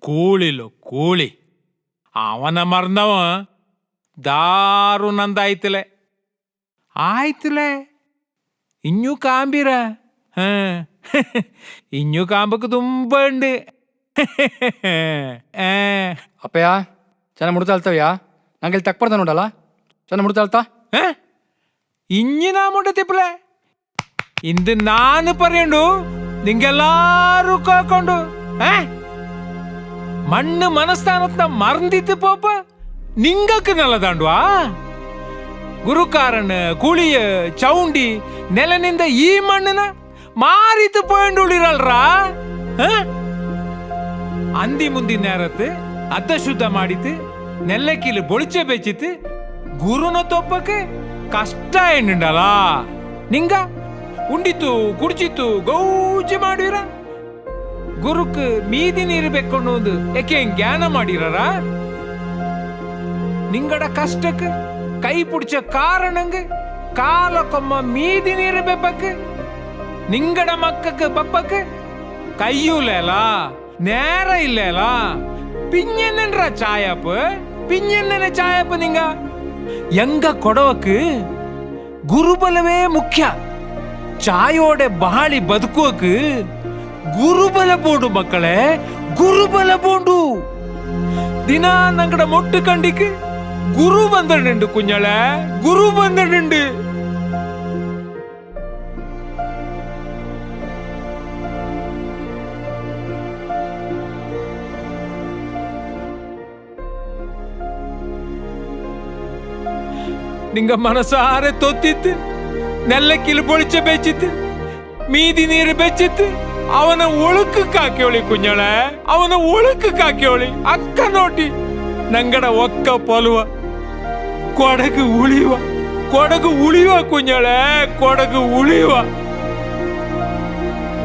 ಕೂಳಿಲು ಕೂಳಿ ಅವನ ಮರ್ದವ ದಾರು ನಂದಾಯ್ತಲೆ ಆಯ್ತಲೆ ಇನ್ನೂ ಕಾಂಬೀರ ಇನ್ನೂ ಕಾಂಬಕ್ಕೆ ತುಂಬ ഉണ്ട് ಅಪ್ಪಯ್ಯ ಚೆನ್ನಾಗಿ ಮುಡ್ತಾ ಅಲ್ತವ್ಯಾ ನಂಗೆ ಇಲ್ಲಿ ತಕ್ಬಾರ್ದ ನೋಡಲ್ಲ ಚೆನ್ನಾಗಿ ಮುಡ್ತಾ ಅಲ್ತಾ ഇഞ്ഞിനാ മുണ്ടത്തിപ്പളെ ഇന്ത് നാന് പറയണ്ടു നിങ്ങെല്ലാരും കേക്കൊണ്ടു മണ്ണ് മനസ്ഥാനത്തെ മറന്നിട്ട് പോപ്പ നിങ്ങൾക്ക് നല്ലതാണ്ടുവാ ಗುರುಕಾರನ್ ಕುಳಿಯ ಚೌಂಡಿ ನೆಲನಿಂದ ಈ ಮಣ್ಣನ ಮಾರಿತು ಪೋಯಿಂಡುಳಿರಲ್ರ ಅಂದಿ ಮುಂದಿ ನೇರತ್ತು ಅದ್ದ ಶುದ್ಧ ಮಾಡಿತು ನೆಲ್ಲಕ್ಕಿಲು ಬೊಳಿಚೆ ಬೆಚ್ಚಿತ್ತು ಗುರುನ ತೊಪ್ಪಕ್ಕೆ ಕಷ್ಟ ಏನುಂಡಲ್ಲ ನಿಂಗ ಉಂಡಿತ್ತು ಕುಡಿಚಿತ್ತು ಗೌಜಿ ಮಾಡಿರ ಗುರುಕ್ ಮೀದಿ ನೀರು ಬೆಕ್ಕೊಂಡು ಒಂದು ಯಾಕೆ ಜ್ಞಾನ ಮಾಡಿರ ನಿಂಗಡ ಕಷ್ಟಕ್ಕೆ ಕೈ ಪುಡಿಚ ಕಾರಣಂಗ ಕಾಲಕ್ಕೊಮ್ಮ ಮೀದಿ ನೀರು ಬೆಪ್ಪಕ್ಕೆ ನಿಂಗಡ ಮಕ್ಕಕ್ಕೆ ಬಪ್ಪಕ್ಕೆ ಕೈಯೂಲೇಲ ನೇರ ಇಲ್ಲೇಲ ಪಿഞ്ഞെന്നன்ற ಚಾಯಪ್ ಪಿഞ്ഞെന്നನೆ ಚಾಯಪ್ ನಿಂಗ ಎಂಗ ಕೊಡವಕ್ಕೆ ಗುರುಬಲವೇ ಮುಖ್ಯ ಚಾಯೋಡೆ ಬಹಳಿ ಬದುಕುವಕ್ಕೆ ಗುರುಬಲ ಬೋಂಡು ಮಕ್ಕಳೇ ಗುರುಬಲ ಬೋಂಡು ದಿನ ನಂಗಡ ಮೊಟ್ಟು ಕಂಡಿಕ್ಕೆ ಗುರು ಬಂದಡುಂಡು ಕುഞ്ഞളെ ಗುರು ಬಂದಡುಂಡು ನಿಂಗ ಮನಸಾರೆ ತೊತ್ತಿತ್ತು ನೆಲ್ಲಕ್ಕಿಲು ಬೊಳಿಚೆ ಬೆಚ್ಚಿತ್ತು ಮೀದಿ ನೀರು ಬೆಚ್ಚಿತ್ತು ಅವನ ಒಳುಕಕ್ಕೆ ಹಾಕ್ಯೋಳಿ ಕುഞ്ഞളെ ಅವನ ಒಳುಕಕ್ಕೆ ಹಾಕ್ಯೋಳಿ ಅಕ್ಕ ನೋಟಿ ನಂಗಡ ಒಕ್ಕ ಪೊಲುವ ಕೊಡಗು ಉಳಿಯುವ ಕುഞ്ഞളെ ಕೊಡಗು ಉಳಿಯುವ